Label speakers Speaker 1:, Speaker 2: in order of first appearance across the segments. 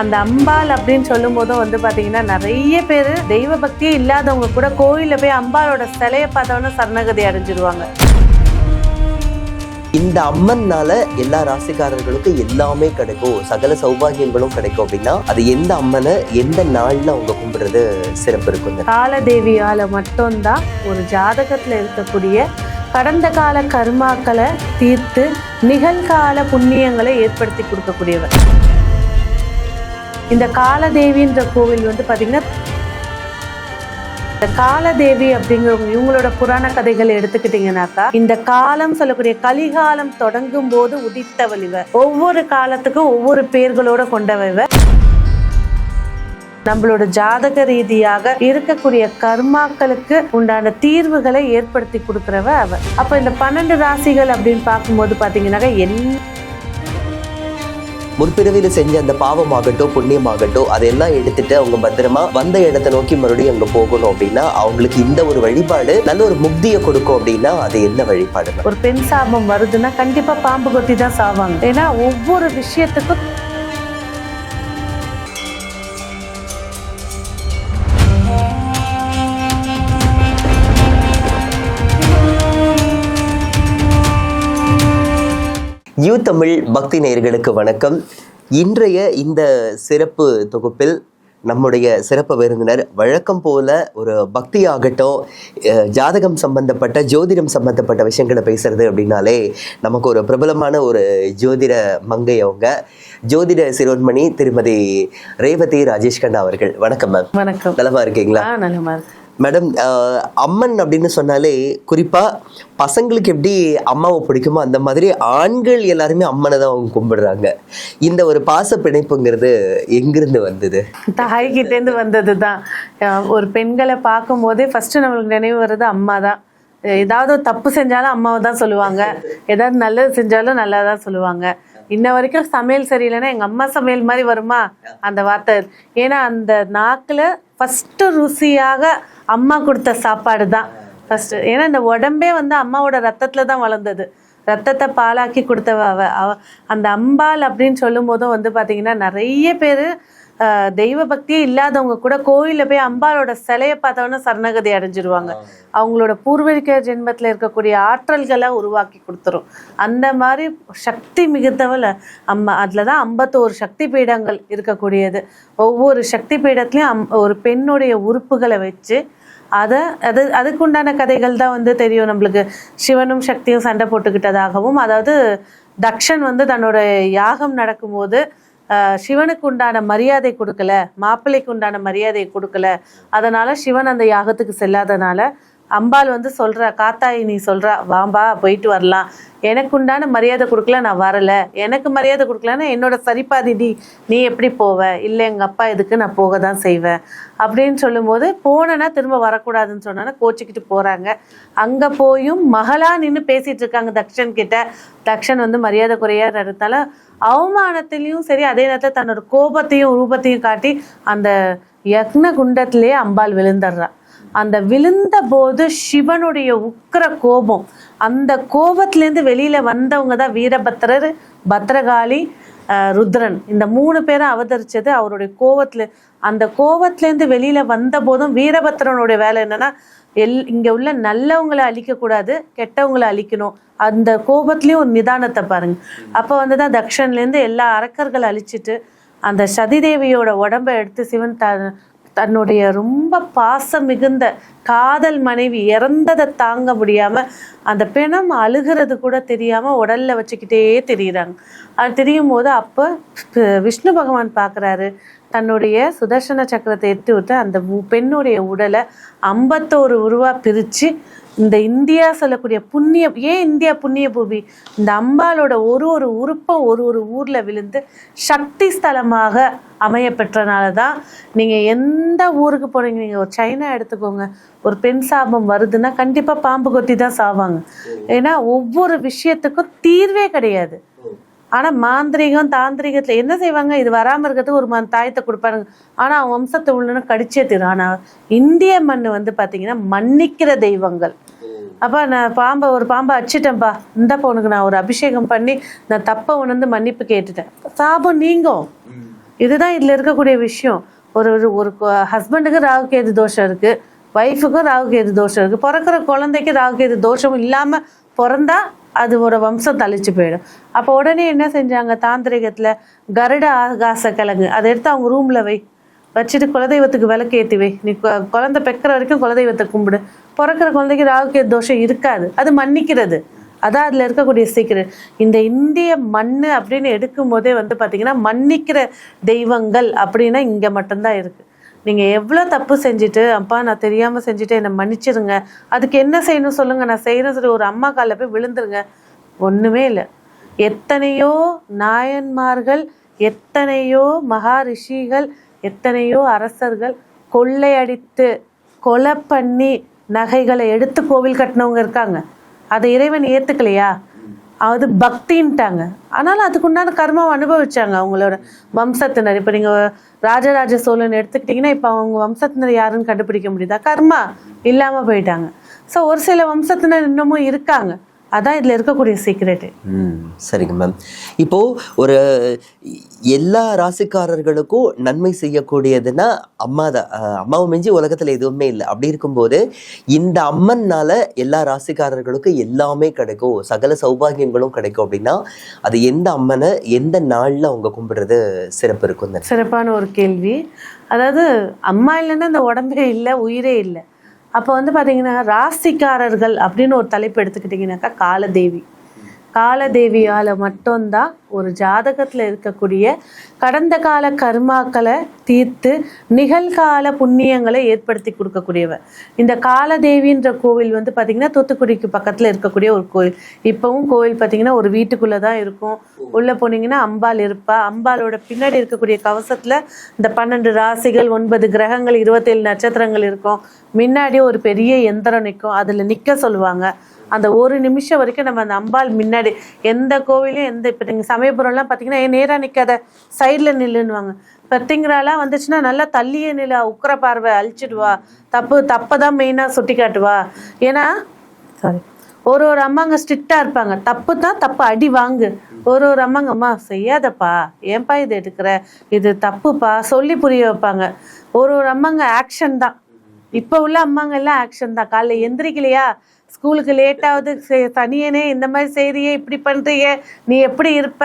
Speaker 1: அந்த அம்பாள் அப்படின்னு சொல்லும் போதும் வந்து பாத்தீங்கன்னா நிறைய பேர் தெய்வ பக்தியே இல்லாதவங்க கூட கோயில்ல போய் அம்பாளோட சிலையை பார்த்தவொன்னு சரணகதி அடைஞ்சிருவாங்க.
Speaker 2: இந்த அம்மன்னால எல்லா ராசிக்காரர்களுக்கும் எல்லாமே கிடைக்கும், சகல சௌபாகியங்களும் கிடைக்கும் அப்படின்னா அது எந்த அம்மனை எந்த நாள்ல அவங்க கும்பிடுறது சிறப்பு இருக்கும்?
Speaker 1: காலதேவியால மட்டும்தான் ஒரு ஜாதகத்துல இருக்கக்கூடிய கடந்த கால கர்மாக்களை தீர்த்து நிகழ்கால புண்ணியங்களை ஏற்படுத்தி கொடுக்கக்கூடியவர். இந்த காலதேவின்ற கோவில் வந்து பாத்தீங்கன்னா, இந்த காலதேவி அப்படிங்கிறவங்க இவங்களோட புராண கதைகளை எடுத்துக்கிட்டீங்கன்னாக்கா, இந்த காலம் சொல்லக்கூடிய கலிகாலம் தொடங்கும் போது உதித்தவளிவர். ஒவ்வொரு காலத்துக்கும் ஒவ்வொரு பேர்களோட கொண்டவர். நம்மளோட ஜாதக ரீதியாக இருக்கக்கூடிய கர்மாக்களுக்கு உண்டான தீர்வுகளை ஏற்படுத்தி கொடுக்கிறவ அவ. அப்ப இந்த 12 ராசிகள் அப்படின்னு பார்க்கும்போது பாத்தீங்கன்னாக்கா,
Speaker 2: முற்பிறவியில செஞ்ச அந்த பாவமாகட்டும் புண்ணியமாகட்டும் அதையெல்லாம் எடுத்துட்டு அவங்க பத்திரமா வந்த இடத்தை நோக்கி மறுபடியும் அங்க போகணும் அப்படின்னா அவங்களுக்கு இந்த ஒரு வழிபாடு நல்ல ஒரு முக்தியை கொடுக்கும். அப்படின்னா அது என்ன வழிபாடு?
Speaker 1: ஒரு பெண் சாபம் வருதுன்னா கண்டிப்பா பாம்பு கொத்தி தான் சாவாங்க. ஏன்னா ஒவ்வொரு விஷயத்துக்கும்
Speaker 2: யூ தமிழ் பக்தி நேயர்களுக்கு வணக்கம். இன்றைய இந்த சிறப்பு தொகுப்பில் நம்முடைய சிறப்பு விருந்தினர் வழக்கம் போல ஒரு பக்தி ஆகட்டும், ஜாதகம் சம்பந்தப்பட்ட ஜோதிடம் சம்பந்தப்பட்ட விஷயங்களை பேசுறது அப்படின்னாலே நமக்கு ஒரு பிரபலமான ஒரு ஜோதிட மங்கை அவங்க, ஜோதிட சிரோன்மணி திருமதி ரேவதி ராஜேஷ் கண்ணா அவர்கள். வணக்கம் மேம்.
Speaker 1: வணக்கம்.
Speaker 2: நலமா இருக்கீங்களா?
Speaker 1: நலமா இருக்கு
Speaker 2: மேடம். அம்மன் அப்படின்னு சொன்னாலே குறிப்பா பசங்களுக்கு எப்படி அம்மாவை பிடிக்குமோ அந்த மாதிரி ஆண்கள் எல்லாருமே அம்மனை தான் அவங்க கும்பிடுறாங்க. இந்த ஒரு பாச பிணைப்புங்கிறது எங்கிருந்து வந்தது?
Speaker 1: தாய்கிட்டேருந்து வந்தது தான். ஒரு பெண்களை பார்க்கும் போதே ஃபர்ஸ்ட் நம்மளுக்கு நினைவு வர்றது அம்மா தான். ஏதாவது தப்பு செஞ்சாலும் அம்மாவை தான் சொல்லுவாங்க, ஏதாவது நல்லது செஞ்சாலும் நல்லா தான் சொல்லுவாங்க. இன்ன வரைக்கும் சமையல் சரியில்லைன்னா எங்க அம்மா சமையல் மாதிரி வருமா அந்த வார்த்தை. ஏன்னா அந்த நாக்குல ஃபர்ஸ்ட் ருசியாக அம்மா கொடுத்த சாப்பாடு தான் ஃபர்ஸ்ட். ஏன்னா இந்த உடம்பே வந்து அம்மாவோட ரத்தத்துல தான் வளர்ந்தது, ரத்தத்தை பாலாக்கி கொடுத்தவ அவ. அந்த அம்பாள் அப்படின்னு சொல்லும் போதும் வந்து பாத்தீங்கன்னா நிறைய பேர் தெய்வ பக்தியே இல்லாதவங்க கூட கோயில்ல போய் அம்பாளோட சிலையை பார்த்தவொன்னு சரணகதி அடைஞ்சிருவாங்க. அவங்களோட பூர்வீக ஜென்மத்துல இருக்கக்கூடிய ஆற்றல்களை உருவாக்கி கொடுத்துரும். அந்த மாதிரி சக்தி மிகுத்தவள் அம்மா. அதுலதான் 51 சக்தி பீடங்கள் இருக்கக்கூடியது. ஒவ்வொரு சக்தி பீடத்துலயும் ஒரு பெண்ணுடைய உறுப்புகளை வச்சு அதுக்குண்டான கதைகள் தான் வந்து தெரியும் நம்மளுக்கு. சிவனும் சக்தியும் சண்டை போட்டுக்கிட்டதாகவும், அதாவது தக்ஷன் வந்து தன்னோட யாகம் நடக்கும்போது சிவனுக்கு உண்டான மரியாதை கொடுக்கல, மாப்பிள்ளைக்கு உண்டான மரியாதையை கொடுக்கல, அதனால சிவன் அந்த யாகத்துக்கு செல்லாதனால அம்பாள் வந்து சொல்றா, காத்தாயி நீ சொல்றா வாம்பா போயிட்டு வரலாம், எனக்கு உண்டான மரியாதை கொடுக்கல நான் வரல, எனக்கு மரியாதை கொடுக்கலன்னா என்னோட சரிபாதி நீ எப்படி போவ, இல்லை எங்க அப்பா எதுக்கு நான் போக தான் செய்வேன் அப்படின்னு சொல்லும் போது, போனேன்னா திரும்ப வரக்கூடாதுன்னு சொன்னா கோச்சிக்கிட்டு போறாங்க. அங்க போயும் மகளா நின்று பேசிட்டு இருக்காங்க தக்ஷன் கிட்ட. தக்ஷன் வந்து மரியாதை குறையா நடத்தால அவமானத்திலையும் சரி, அதே நேரத்தில் தன்னோட கோபத்தையும் ரூபத்தையும் காட்டி அந்த யக்ன குண்டத்திலேயே அம்பாள் விழுந்துடுறா. அந்த விழுந்த போது சிவனுடைய உக்கிர கோபம், அந்த கோபத்திலேருந்து வெளியில வந்தவங்க தான் வீரபத்ரர், பத்ரகாளி, ருத்ரன். இந்த 3 பேரும் அவதரிச்சது அவருடைய கோபத்துல. அந்த கோபத்திலேருந்து வெளியில வந்த போதும் வீரபத்ரனுடைய வேலை என்னன்னா, இங்க உள்ள நல்லவங்களை அழிக்க கூடாது, கெட்டவங்களை அழிக்கணும். அந்த கோபத்திலயும் ஒரு நிதானத்தை பாருங்க. அப்ப வந்துதான் தக்ஷன்லேருந்து எல்லா அரக்கர்களை அழிச்சிட்டு அந்த சதிதேவியோட உடம்பை எடுத்து சிவன் தன்னுடைய ரொம்ப பாசம் மிகுந்த காதல் மனைவி இறந்ததை தாங்க முடியாம அந்த பிணம் அழுகிறது கூட தெரியாம உடல்ல வச்சுக்கிட்டே திரியிறாங்க. அது தெரியும் போது அப்ப விஷ்ணு பகவான் பாக்குறாரு, தன்னுடைய சுதர்சன சக்கரத்தை எடுத்து விட்டு அந்த பெண்ணுடைய உடலை 51 உருவா பிரிச்சு, இந்த இந்தியா சொல்லக்கூடிய புண்ணிய, ஏன் இந்தியா புண்ணிய பூமி, இந்த அம்பாளோட ஒரு உறுப்பும் ஒரு ஊர்ல விழுந்து சக்தி ஸ்தலமாக அமைய பெற்றனாலதான் நீங்க எந்த ஊருக்கு போறீங்க, நீங்க ஒரு சைனா எடுத்துக்கோங்க, ஒரு பெண் சாபம் வருதுன்னா கண்டிப்பா பாம்பு கொத்தி தான் சாவாங்க. ஏன்னா ஒவ்வொரு விஷயத்துக்கும் தீர்வே கிடையாது. ஆனா மாந்திரிகம் தாந்திரிகத்துல என்ன செய்வாங்க, இது வராம இருக்கிறதுக்கு ஒரு தாயத்தை கொடுப்பாங்க. ஆனா அவன் வம்சத்தை உள்ளன்னு கடிச்சே தரும். ஆனா இந்திய மண்ணு வந்து பாத்தீங்கன்னா மன்னிக்கிற தெய்வங்கள். அப்ப நான் ஒரு பாம்பை அடிச்சிட்டேன்ப்பா, இந்தப்பா உனக்கு நான் ஒரு அபிஷேகம் பண்ணி நான் தப்ப உணர்ந்து மன்னிப்பு கேட்டுட்டேன், சாபம் நீங்கும். இதுதான் இதில் இருக்கக்கூடிய விஷயம். ஒரு ஒரு ஹஸ்பண்டுக்கு ராகு கேது தோஷம் இருக்குது, ஒய்ஃபுக்கும் ராகு கேது தோஷம் இருக்குது. பிறக்கிற குழந்தைக்கு ராகு கேது தோஷம் இல்லாமல் பிறந்தா அது ஒரு வம்சம் தழிச்சு போயிடும். அப்போ உடனே என்ன செஞ்சாங்க தாந்திரிகத்தில், கருட ஆகாச கிழங்கு அதை எடுத்து அவங்க ரூமில் வச்சுட்டு குலதெய்வத்துக்கு விளக்கு ஏற்றி வை, நீ குழந்தை பெக்கிற வரைக்கும் குலதெய்வத்தை கும்பிடு, பிறக்கிற குழந்தைக்கு ராகு கேது தோஷம் இருக்காது, அது மன்னிக்கிறது. அதான் அதில் இருக்கக்கூடிய சீக்கிரம். இந்த இந்திய மண் அப்படின்னு எடுக்கும் போதே பார்த்தீங்கன்னா மன்னிக்கிற தெய்வங்கள் அப்படின்னா இங்கே மட்டும்தான் இருக்குது. நீங்கள் எவ்வளோ தப்பு செஞ்சுட்டு, அப்பா நான் தெரியாமல் செஞ்சுட்டு என்னை மன்னிச்சிருங்க, அதுக்கு என்ன செய்யணும் சொல்லுங்கள், நான் செய்கிறேன்னு சொல்லி ஒரு அம்மா காலில் போய் விழுந்துருங்க. ஒன்றுமே இல்லை. எத்தனையோ நாயன்மார்கள், எத்தனையோ மகா ரிஷிகள், எத்தனையோ அரசர்கள் கொள்ளையடித்து கொலை பண்ணி நகைகளை எடுத்து கோவில் கட்டினவங்க இருக்காங்க. அதை இறைவன் ஏற்றுக்கலையா? அது பக்தின்ட்டாங்க. ஆனாலும் அதுக்குண்டான கர்மாவை அனுபவிச்சாங்க அவங்களோட வம்சத்தினர். இப்போ நீங்கள் ராஜராஜ சோழன் எடுத்துக்கிட்டிங்கன்னா இப்போ அவங்க வம்சத்தினர் யாருன்னு கண்டுபிடிக்க முடியுதா? கர்மா இல்லாமல் போயிட்டாங்க. ஸோ ஒரு சில வம்சத்தினர் இன்னமும் இருக்காங்க. அதான் இதில் இருக்கக்கூடிய சீக்ரெட்டு.
Speaker 2: சரிங்க மேம். இப்போது ஒரு எல்லா ராசிக்காரர்களுக்கும் நன்மை செய்யக்கூடியதுன்னா அம்மா தான். அம்மாவை மிஞ்சி உலகத்தில் எதுவுமே இல்லை. அப்படி இருக்கும்போது இந்த அம்மன்னால எல்லா ராசிக்காரர்களுக்கும் எல்லாமே கிடைக்கும், சகல சௌபாகியங்களும் கிடைக்கும் அப்படின்னா அது எந்த அம்மனை எந்த நாளில் அவங்க கும்பிடுறது சிறப்பு இருக்கும்?
Speaker 1: சிறப்பான ஒரு கேள்வி. அதாவது அம்மா இல்லைன்னா இந்த உடம்பே இல்லை, உயிரே இல்லை. அப்போ பார்த்தீங்கன்னா ராசிக்காரர்கள் அப்படின்னு ஒரு தலைப்பு எடுத்துக்கிட்டிங்கனாக்கா காலதேவி. காலதேவியால் மட்டும்தான் ஒரு ஜாதகத்தில் இருக்கக்கூடிய கடந்த கால கர்மாக்களை தீர்த்து நிகழ்கால புண்ணியங்களை ஏற்படுத்தி கொடுக்கக்கூடியவர். இந்த காலதேவின்ற கோவில் பார்த்திங்கன்னா தூத்துக்குடிக்கு பக்கத்தில் இருக்கக்கூடிய ஒரு கோவில். இப்போவும் கோவில் பார்த்திங்கன்னா ஒரு வீட்டுக்குள்ளே தான் இருக்கும். உள்ளே போனீங்கன்னா அம்பாள் இருப்பா. அம்பாளோட பின்னாடி இருக்கக்கூடிய கவசத்தில் இந்த 12 ராசிகள், 9 கிரகங்கள், 27 நட்சத்திரங்கள் இருக்கும். முன்னாடி ஒரு பெரிய எந்திரம் நிற்கும், அதில் நிற்க சொல்லுவாங்க. அந்த ஒரு நிமிஷம் வரைக்கும் நம்ம அந்த அம்பாள் முன்னாடி எந்த கோவிலையும் இப்போ நீங்கள் சமயபுரம்லாம் பார்த்தீங்கன்னா நேராக நிற்காத, சைடில் நில்லுன்னுவாங்க. பத்திங்கராலாம் வந்துச்சுன்னா நல்லா தள்ளியே நில, உக்கர பார்வை அழிச்சிடுவா, தப்பை தான் மெயினாக சுட்டி காட்டுவா. ஏன்னா ஒரு அம்மாங்க ஸ்ட்ரிக்டாக இருப்பாங்க, தப்பு தான் தப்பு அடி வாங்கு. ஒரு அம்மாங்க அம்மா செய்யாதப்பா, ஏன்பா இது எடுக்கிற, இது தப்புப்பா சொல்லி புரிய வைப்பாங்க. ஒரு அம்மாங்க ஆக்ஷன் தான். இப்போ உள்ள அம்மாங்க எல்லாம் ஆக்ஷன் தான். காலைல எந்திரிக்கலையா, ஸ்கூலுக்கு லேட்டாவது தனியனே இந்த மாதிரி செய்றியே, இப்படி பண்ணுறியே, நீ எப்படி இருப்ப,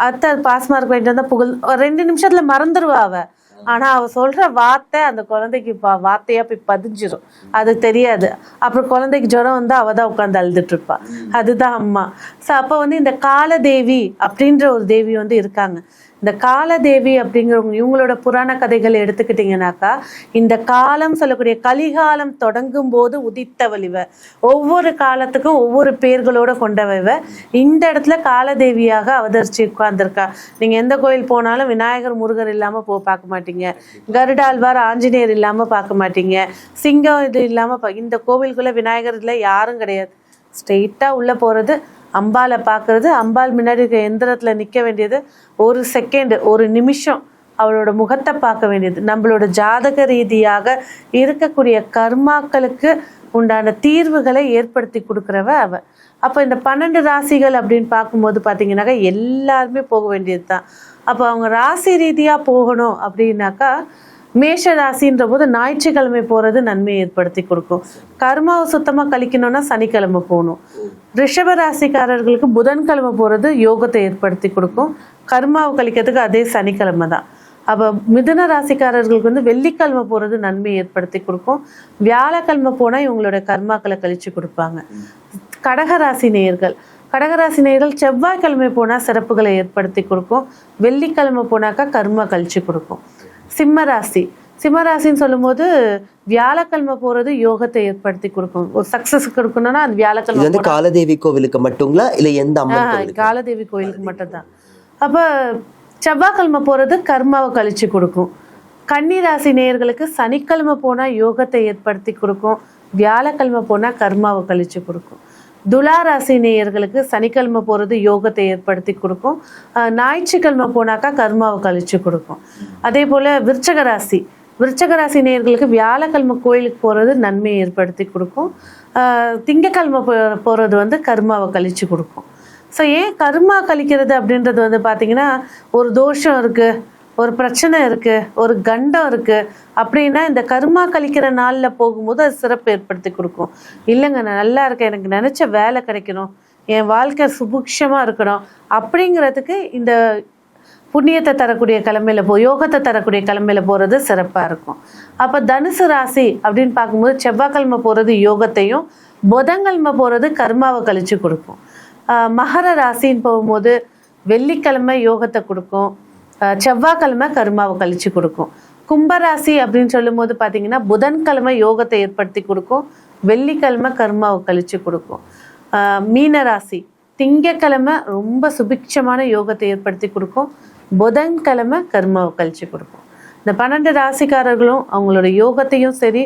Speaker 1: அத்தை பாஸ் மார்க் வாங்கிட்டு வந்தால் புகழ் 2 நிமிஷத்தில் மறந்துடுவா அவள். ஆனால் அவள் சொல்கிற வார்த்தை அந்த குழந்தைக்கு வார்த்தையாக போய் பதிஞ்சிடும், அது தெரியாது. அப்புறம் குழந்தைக்கு ஜுரம் வந்தால் அவள் தான் உட்காந்து அழுதுட்ருப்பா. அதுதான் அம்மா. ஸோ அப்போ இந்த காலதேவி அப்படின்ற ஒரு தேவி இருக்காங்க. இந்த காலதேவி அப்படிங்கிறவங்க இவங்களோட புராண கதைகளை எடுத்துக்கிட்டிங்கனாக்கா இந்த காலம் சொல்லக்கூடிய கலிகாலம் தொடங்கும் போது உதித்தவள் இவ. ஒவ்வொரு காலத்துக்கும் ஒவ்வொரு பேர்களோட கொண்டவ. இந்த இடத்துல காலதேவியாக அவதரிச்சு உட்கார்ந்துருக்கா. நீங்கள் எந்த கோயில் போனாலும் விநாயகர் முருகர் இல்லாமல் பார்க்க மாட்டீங்க, கருடாழ்வார் ஆஞ்சநேயர் இல்லாமல் பார்க்க மாட்டீங்க, சிங்கம் இது இல்லாமல் இந்த கோவிலுக்குள்ளே விநாயகர் இல்லை, யாரும் கிடையாது. ஸ்ட்ரெயிட்டாக உள்ளே போகிறது, அம்பாலை பார்க்கறது, அம்பாள் முன்னாடி இருக்க எந்திரத்தில் நிற்க வேண்டியது, ஒரு செகண்ட், ஒரு நிமிஷம் அவளோட முகத்தை பார்க்க வேண்டியது. நம்மளோட ஜாதக ரீதியாக இருக்கக்கூடிய கர்மாக்களுக்கு உண்டான தீர்வுகளை ஏற்படுத்தி கொடுக்குறவ அவ. அப்போ இந்த 12 ராசிகள் அப்படின்னு பார்க்கும்போது பார்த்தீங்கன்னாக்கா எல்லாருமே போக வேண்டியது தான். அப்போ அவங்க ராசி ரீதியாக போகணும் அப்படின்னாக்கா மேஷ ராசின்ற போது ஞாயிற்றுக்கிழமை போகிறது நன்மையை ஏற்படுத்தி கொடுக்கும். கர்மாவை சுத்தமாக கழிக்கணும்னா சனிக்கிழமை போகணும். ரிஷப ராசிக்காரர்களுக்கு புதன்கிழமை போகிறது யோகத்தை ஏற்படுத்தி கொடுக்கும். கர்மாவை கழிக்கிறதுக்கு அதே சனிக்கிழமை தான். அப்போ மிதுன ராசிக்காரர்களுக்கு வெள்ளிக்கிழமை போகிறது நன்மையை ஏற்படுத்தி கொடுக்கும். வியாழக்கிழமை போனால் இவங்களோட கர்மாக்களை கழிச்சு கொடுப்பாங்க. கடகராசி நேயர்கள் செவ்வாய்க்கிழமை போனால் சிறப்புகளை ஏற்படுத்தி கொடுக்கும். வெள்ளிக்கிழமை போனாக்கா கர்மா கழிச்சு கொடுக்கும். சிம்மராசின்னு சொல்லும்போது வியாழக்கிழமை போறது யோகத்தை ஏற்படுத்தி கொடுக்கும். ஒரு சக்சஸ் கொடுக்கணும்னா அது வியாழக்கிழமை.
Speaker 2: காலதேவி கோவிலுக்கு மட்டுங்களா இல்ல எந்த அம்மா?
Speaker 1: காலதேவி கோவிலுக்கு மட்டும்தான். அப்ப செவ்வாய்க்கிழமை போறது கர்மாவை கழிச்சு கொடுக்கும். கன்னிராசி நேயர்களுக்கு சனிக்கிழமை போனா யோகத்தை ஏற்படுத்தி கொடுக்கும். வியாழக்கிழமை போனா கர்மாவை கழிச்சு கொடுக்கும். துளாராசி நேயர்களுக்கு சனிக்கிழமை போகிறது யோகத்தை ஏற்படுத்தி கொடுக்கும். ஞாயிற்றுக்கிழமை போனாக்கா கர்மாவை கழிச்சு கொடுக்கும். அதே போல் விருச்சக ராசி நேயர்களுக்கு வியாழக்கிழமை கோயிலுக்கு போகிறது நன்மையை ஏற்படுத்தி கொடுக்கும். திங்கக்கிழமை போகிறது கர்மாவை கழிச்சு கொடுக்கும். ஸோ ஏன் கர்மா கழிக்கிறது அப்படின்றது பார்த்தீங்கன்னா ஒரு தோஷம் இருக்குது, ஒரு பிரச்சனை இருக்கு, ஒரு கண்டம் இருக்கு அப்படின்னா இந்த கர்மா கழிக்கிற நாளில் போகும்போது அது சிறப்பு ஏற்படுத்தி கொடுக்கும். இல்லைங்க நான் நல்லா இருக்கேன், எனக்கு நினச்ச வேலை கிடைக்கணும், என் வாழ்க்கை சுபிக்ஷமாக இருக்கணும் அப்படிங்கிறதுக்கு இந்த புண்ணியத்தை தரக்கூடிய கிழமையில யோகத்தை தரக்கூடிய கிழமையில போகிறது சிறப்பாக இருக்கும். அப்போ தனுசு ராசி அப்படின்னு பார்க்கும்போது செவ்வாய்க்கிழமை போகிறது யோகத்தையும், புதன்கிழமை போகிறது கர்மாவை கழிச்சு கொடுக்கும். மகர ராசின்னு போகும்போது வெள்ளிக்கிழமை யோகத்தை கொடுக்கும், செவ்வாய்க்கிழமை கர்மாவை கழிச்சு கொடுக்கும். கும்பராசி அப்படின்னு சொல்லும் போது பார்த்தீங்கன்னா புதன்கிழமை யோகத்தை ஏற்படுத்தி கொடுக்கும், வெள்ளிக்கிழமை கர்மாவை கழிச்சு கொடுக்கும். மீனராசி திங்கக்கிழமை ரொம்ப சுபிக்ஷமான யோகத்தை ஏற்படுத்தி கொடுக்கும், புதன்கிழமை கர்மாவை கழிச்சு கொடுக்கும். இந்த 12 ராசிக்காரர்களும் அவங்களோட யோகத்தையும் சரி,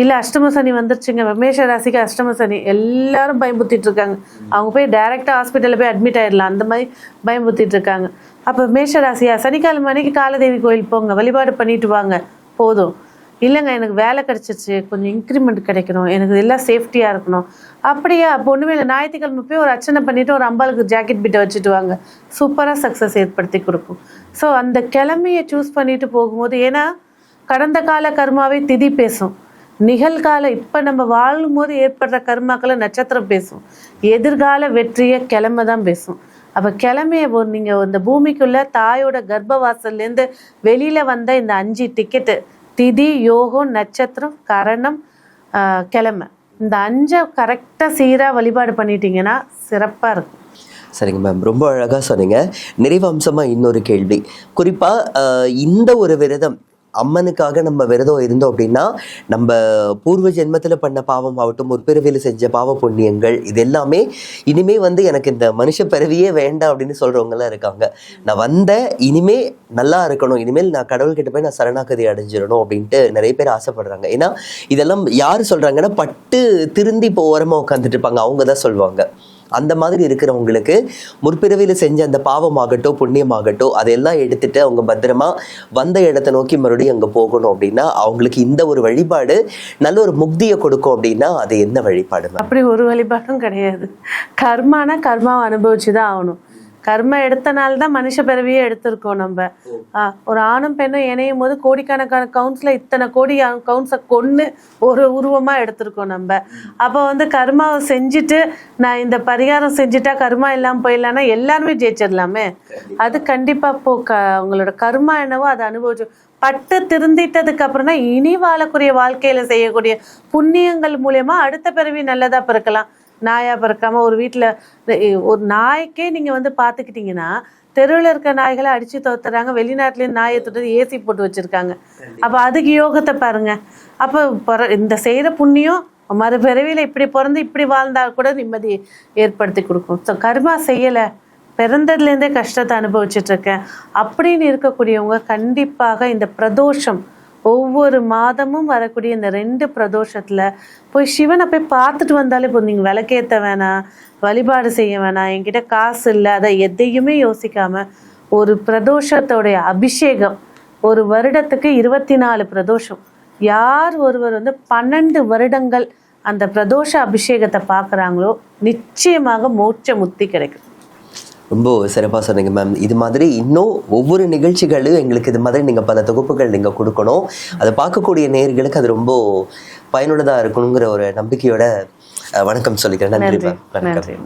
Speaker 1: இல்லை அஷ்டம சனி வந்துருச்சுங்க, மேஷ ராசிக்கு அஷ்டம சனி எல்லாரும் பயம்புத்திட்டு இருக்காங்க, அவங்க போய் டைரெக்டாக ஹாஸ்பிட்டலில் போய் அட்மிட் ஆயிடலாம் அந்த மாதிரி பயம்புத்திட்டு இருக்காங்க. அப்போ மேஷ ராசியா சனிக்கிழமை அன்னைக்கு காலதேவி கோயில் போங்க, வழிபாடு பண்ணிட்டு வாங்க போதும். இல்லைங்க எனக்கு வேலை கிடச்சிருச்சு, கொஞ்சம் இன்க்ரிமெண்ட் கிடைக்கணும், எனக்கு எல்லாம் சேஃப்டியாக இருக்கணும், அப்படியா அப்போ ஒன்றுமே இல்லை, ஞாயிற்றுக்கிழமை போய் ஒரு அர்ச்சனை பண்ணிவிட்டு ஒரு அம்பாளுக்கு ஜாக்கெட் பிட்டை வச்சுட்டு வாங்க, சூப்பராக சக்ஸஸ் ஏற்படுத்தி கொடுக்கும். ஸோ அந்த கிழமையை சூஸ் பண்ணிட்டு போகும்போது, ஏன்னா கடந்த கால கர்மாவை திதி பேசும், நிகழ்கால இப்போ நம்ம வாழும்போது ஏற்படுற கர்மாக்களை நட்சத்திரம் பேசும், எதிர்கால வெற்றியை கிழமை தான் பேசும். அப்போ கிழமையை நீங்கள் இந்த பூமிக்குள்ளே தாயோட கர்ப்பவாசல்லேருந்து வெளியில் வந்த இந்த 5 டிக்கெட்டு திதி, யோகம், நட்சத்திரம், கரணம், கிழமை, இந்த 5 கரெக்டாக சீராக வழிபாடு பண்ணிட்டீங்கன்னா சிறப்பாக இருக்கும்.
Speaker 2: சரிங்க மேம், ரொம்ப அழகாக சொன்னீங்க. நிறைவு அம்சமாக இன்னொரு கேள்வி, குறிப்பாக இந்த ஒரு விரதம் அம்மனுக்காக நம்ம விரதம் இருந்தோம் அப்படின்னா நம்ம பூர்வ ஜென்மத்தில் பண்ண பாவம் ஆகட்டும், ஒரு பிறவியில் செஞ்ச பாவ புண்ணியங்கள் இது எல்லாமே இனிமே எனக்கு இந்த மனுஷ பிறவியே வேண்டாம் அப்படின்னு சொல்கிறவங்களாம் இருக்காங்க. நான் இனிமே நல்லா இருக்கணும், இனிமேல் நான் கடவுள்கிட்ட போய் நான் சரணாகதி அடைஞ்சிடணும் அப்படின்ட்டு நிறைய பேர் ஆசைப்படுறாங்க. ஏன்னா இதெல்லாம் யார் சொல்கிறாங்கன்னா பட்டு திருந்தி இப்போ ஓரமாக உட்காந்துட்டு இருப்பாங்க, அவங்க தான் சொல்லுவாங்க. அந்த மாதிரி இருக்கிறவங்களுக்கு முற்பிறவியில் செஞ்ச அந்த பாவமாகட்டும் புண்ணியமாகட்டும் அதையெல்லாம் எடுத்துட்டு அவங்க பத்திரமா வந்த இடத்தை நோக்கி மறுபடியும் அங்கே போகணும் அப்படின்னா அவங்களுக்கு இந்த ஒரு வழிபாடு நல்ல ஒரு முக்தியை கொடுக்கும் அப்படின்னா அது என்ன வழிபாடு?
Speaker 1: அப்படி ஒரு வழிபாடும் கிடையாது. கர்மானா கர்மாவை அனுபவிச்சு தான் ஆகணும். கர்ம எடுத்தனால தான் மனுஷ பிறவியே எடுத்திருக்கோம் நம்ம. ஒரு ஆணும் பெண்ணும் இணையும் போது கோடிக்கணக்கான கவுன்ஸ்ல இத்தனை கோடி கவுன்ஸை கொண்டு ஒரு உருவமா எடுத்திருக்கோம் நம்ம. அப்போ கர்மாவை செஞ்சுட்டு நான் இந்த பரிகாரம் செஞ்சுட்டா கர்மா இல்லாமல் போயிடலான்னா எல்லாருமே ஜெயிச்சிடலாமே. அது கண்டிப்பா உங்களோட கர்மா என்னவோ அதை அனுபவிச்சு பட்டு திருந்திட்டதுக்கு அப்புறம் தான் இனி வாழக்கூடிய வாழ்க்கையில செய்யக்கூடிய புண்ணியங்கள் மூலியமா அடுத்த பிறவி நல்லதா பிறக்கலாம். நாயா பிறக்காம ஒரு வீட்டில் ஒரு நாய்க்கே நீங்கள் பார்த்துக்கிட்டிங்கன்னா தெருவில் இருக்க நாய்களை அடித்து தோத்துறாங்க, வெளிநாட்டுலேயும் நாயை தொட்டு ஏசி போட்டு வச்சுருக்காங்க. அப்போ அதுக்கு யோகத்தை பாருங்க. அப்போ இந்த செய்கிற புண்ணியம் மறுபிறவியில் இப்படி பிறந்து இப்படி வாழ்ந்தால் கூட நிம்மதி ஏற்படுத்தி கொடுக்கும். ஸோ கர்மா செய்யலை, பிறந்ததுலேருந்தே கஷ்டத்தை அனுபவிச்சுட்ருக்கேன் அப்படின்னு இருக்கக்கூடியவங்க கண்டிப்பாக இந்த பிரதோஷம் ஒவ்வொரு மாதமும் வரக்கூடிய இந்த 2 பிரதோஷத்தில் போய் சிவனை போய் பார்த்துட்டு வந்தாலே இப்போ நீங்கள் விளக்கேற்ற வேணாம், வழிபாடு செய்ய வேணாம், என்கிட்ட காசு இல்லை, அதை எதையுமே யோசிக்காம ஒரு பிரதோஷத்தோடைய அபிஷேகம், ஒரு வருடத்துக்கு 24 பிரதோஷம், யார் ஒருவர் 12 வருடங்கள் அந்த பிரதோஷ அபிஷேகத்தை பார்க்குறாங்களோ நிச்சயமாக மோட்ச முக்தி கிடைக்கும்.
Speaker 2: ரொம்ப சிறப்பாக சொன்னீங்க மேம். இது மாதிரி இன்னும் ஒவ்வொரு நிகழ்ச்சிகளும் எங்களுக்கு இது மாதிரி நீங்கள் பல தொகுப்புகள் நீங்கள் கொடுக்கணும். அதை பார்க்கக்கூடிய நேயர்களுக்கு அது ரொம்ப பயனுள்ளதாக இருக்கணுங்கிற ஒரு நம்பிக்கையோட வணக்கம் சொல்லிக்கிறேன். நன்றி மேம்.
Speaker 1: நன்றி.